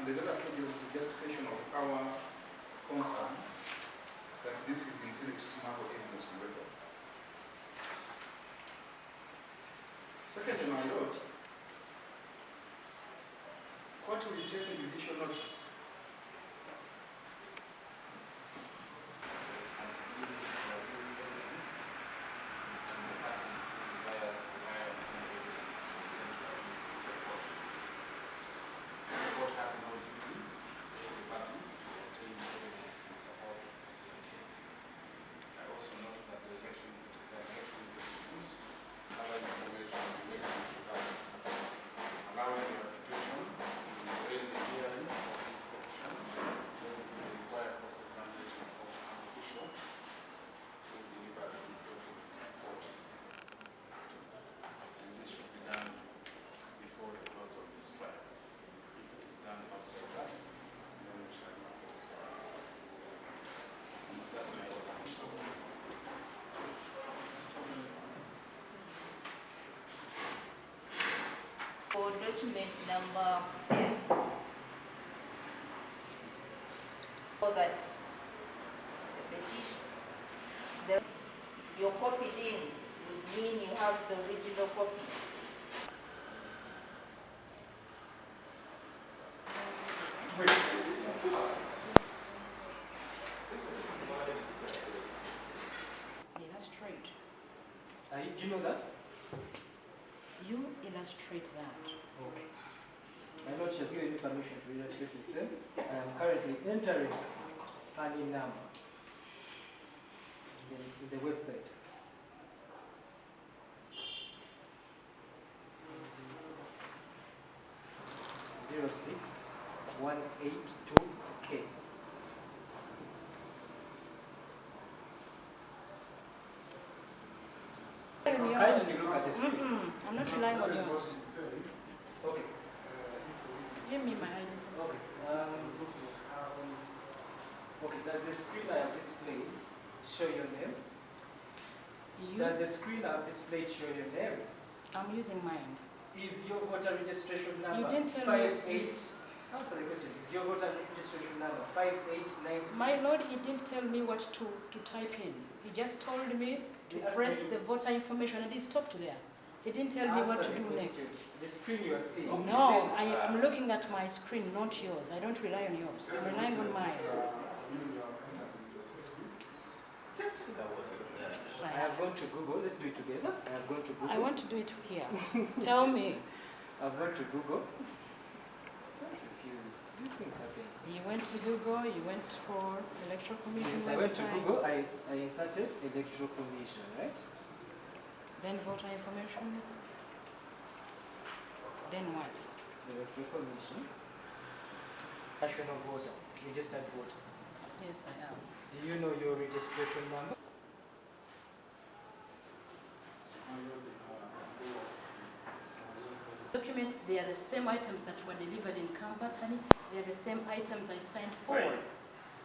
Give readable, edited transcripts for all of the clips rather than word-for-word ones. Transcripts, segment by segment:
the letter affordable is the justification of our concern that this is intended to smuggle evidence on record. Secondly, my lord, court will take a judicial notice for document number 10, so that the petition, if you're copied in, would mean you have the original copy. Illustrate. Do you know that? You illustrate that. Okay. My lord has given me permission to illustrate the same. I am currently entering honey number in the website. 06182K. Kindly look at the screen. I'm not relying on yours. Okay. Give me my identity. Okay. Okay, does the screen I have displayed show your name? Does the screen I have displayed show your name? I'm using mine. Is your voter registration number You didn't tell 58? Answer the question. Is your voter registration number 5896? My lord, he didn't tell me what to type in. He just told me to press the voter information and he stopped there. He didn't tell me what to do next. The screen you are seeing. No, I'm looking at my screen, not yours. I don't rely on yours. I'm relying on mine. Just I have gone to Google. Let's do it together. I have gone to Google. I want to do it here. Tell me. I've gone to Google. I'm confused. These things happen. You went to Google, you went for Electoral Commission Yes, website. I went to Google. I inserted Electoral Commission, right? Then voter information. Then what? Electoral Commission. National voter. Registered voter. Yes, I am. Do you know your registration number? Documents, they are the same items that were delivered in Kambatani. They are the same items I signed for. Right.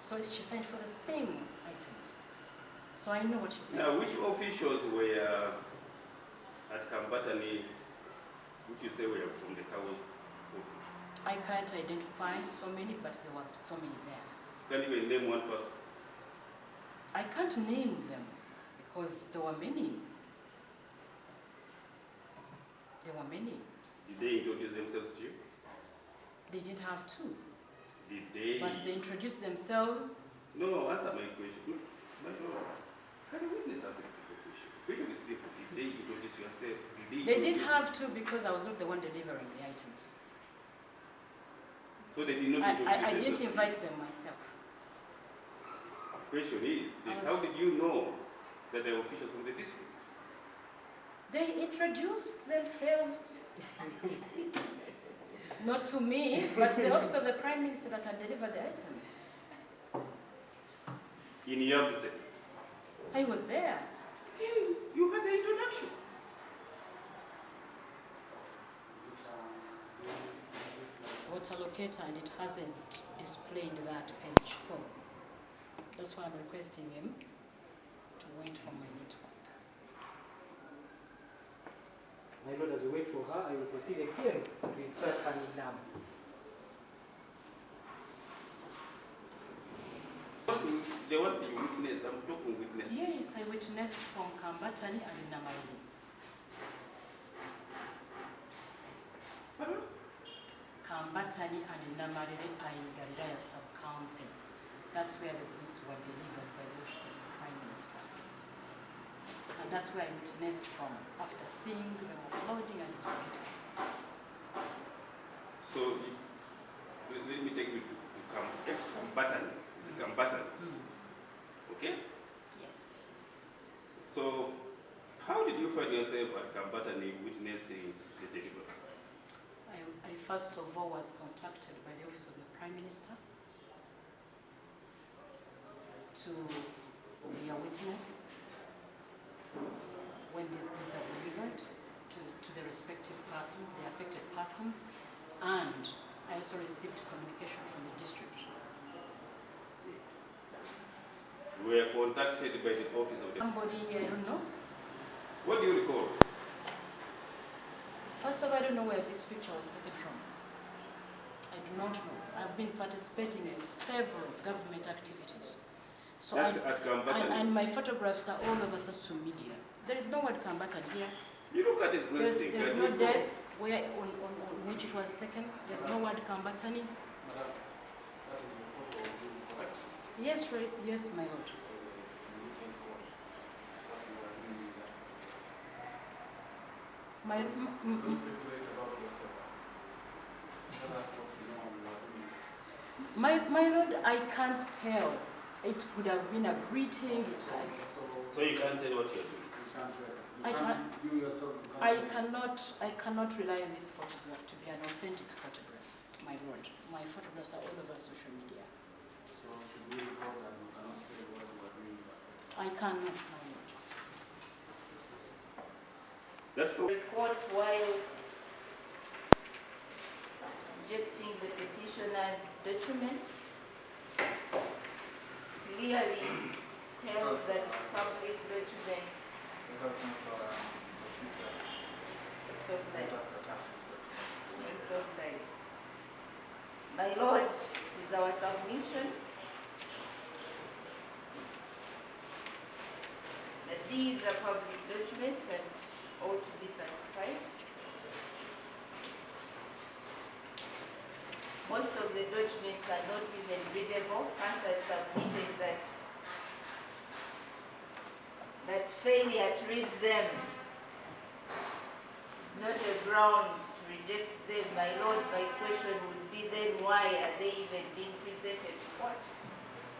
So she signed for the same items. So I know what she signed Now, for. which officials were at Kambatani, which you say were from the CAO's office? I can't identify so many, but there were so many there. Can you even name one person? I can't name them because there were many. There were many. Did they introduce themselves to you? They didn't have to, Did they? but they introduced themselves. No, answer my question. My Lord, can you witness ask a simple question? Question is simple. Did they introduce yourself? They didn't have to because I was not the one delivering the items. So they did not introduce I didn't themselves to you? invite them myself. Question is, how did you know that they were officials from the district? They introduced themselves, not to me, but to the office of the Prime Minister that had delivered the items. In your absence? I was there. You had the introduction. Voter locator, and it hasn't displayed that page. So that's why I'm requesting him to wait for my network. My lord, as we wait for her, I will proceed again to insert her in number. the ones you witnessed, I'm talking witness. Yes, I witnessed from Kambatani and Namalili. Pardon? Kambatani and Namalili are in Galilaya sub-county. That's where the goods were delivered by the office of the Prime Minister. And that's where I witnessed from, after seeing them offloading and distributing. So, let me take you to Kambatani. Kambatani. Okay? Yes. So, how did you find yourself at Kambatani witnessing the delivery? I first of all was contacted by the office of the Prime Minister to be a witness when these goods are delivered to the respective persons, the affected persons, and I also received communication from the district. We were contacted by the office of the... Somebody, I don't know. What do you recall? First of all, I don't know where this picture was taken from. I do not know. I've been participating in several government activities. So That's at Kambatani. and my photographs are all over social media. There is no word Kambatani here. You look at the dressing. There's no date where on which it was taken. There's no word Kambatani. Madam, that is the photo of the court. Yes, right. Yes, my lord. My, Don't speculate about yourself. Let us talk to know you are doing. my lord, I can't tell. It could have been a greeting. So you can't tell what you're doing. You yourself, you can't. I cannot rely on this photograph to be an authentic photograph, my lord. My photographs are all over social media. So should we record that you cannot tell what you are doing? I cannot, my lord. That's for... Report while rejecting the petitioner's documents clearly tells that public documents Let us not proceed that. stop Let that. us attack. Stop that. My lord, it is our submission that these are public documents and ought to be certified. Most of the documents are not even readable. Council has submitted that failure to read them is not a ground to reject them. My lord, my question would be then why are they even being presented to court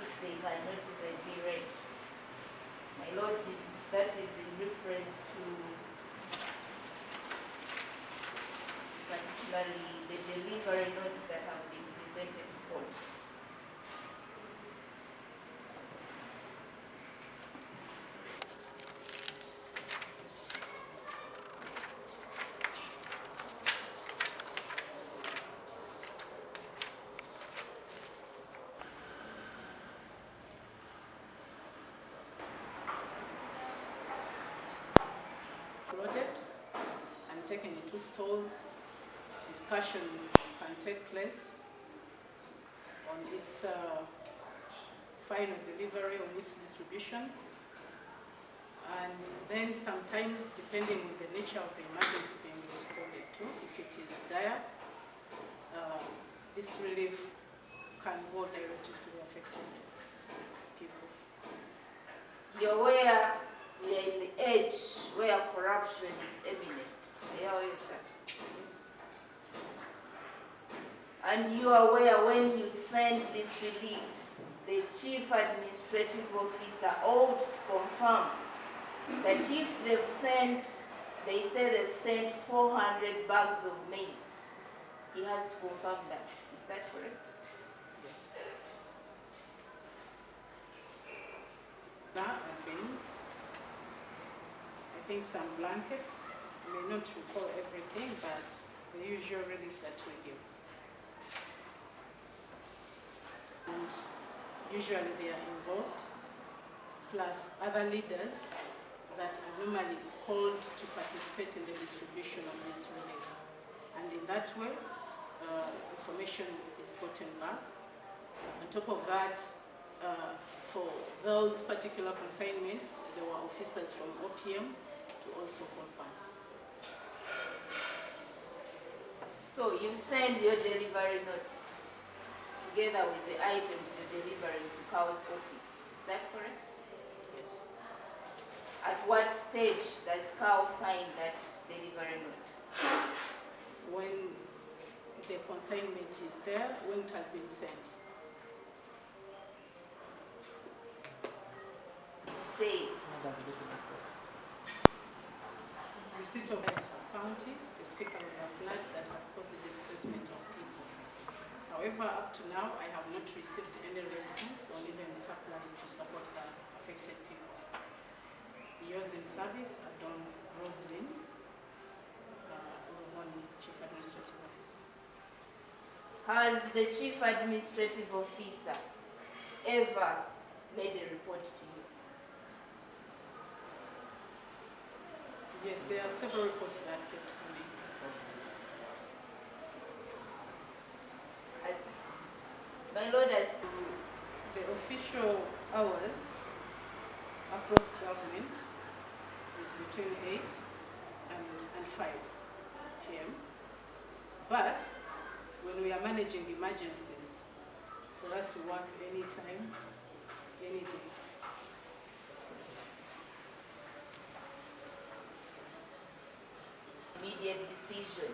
if they cannot even be read? My lord, that is in reference to particularly the delivery notes that have been presented to court. Loaded and taken into stores. Discussions can take place on its final delivery, on its distribution. And then sometimes, depending on the nature of the emergency being responded to, if it is dire, this relief can go directly to the affected people. You're aware we are in the age where corruption is imminent. Are you aware of that? Yes. And you are aware when you send this relief, the chief administrative officer ought to confirm that if they've sent, they say they've sent 400 bags of maize, he has to confirm that. Is that correct? Yes. That and beans. I think some blankets. I may not recall everything, but the usual relief that we give. And usually they are involved, plus other leaders that are normally called to participate in the distribution of this relief. And in that way, information is gotten back. On top of that, for those particular consignments, there were officers from OPM to also confirm. So you send your delivery notes together with the items you're delivering to COW's office. Is that correct? Yes. At what stage does COW sign that delivery note? When the consignment is there, when it has been sent. To say, Receipt of sub-county, specifically the floods that have caused the displacement of people. However, up to now, I have not received any response or even supplies to support the affected people. Yours in service, Adon Roslyn, Lomoni, Chief Administrative Officer. has the Chief Administrative Officer ever made a report to you? Yes, there are several reports that kept coming. My Lord, as The official hours across the government is between 8 and 5 p.m. But when we are managing emergencies, for us we work anytime, any day. immediate decision,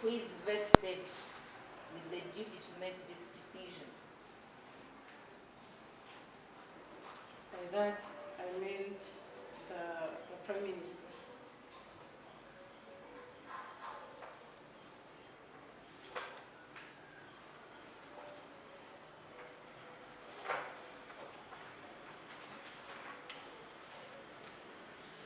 who is vested with the duty to make this decision? By that, I meant the Prime Minister.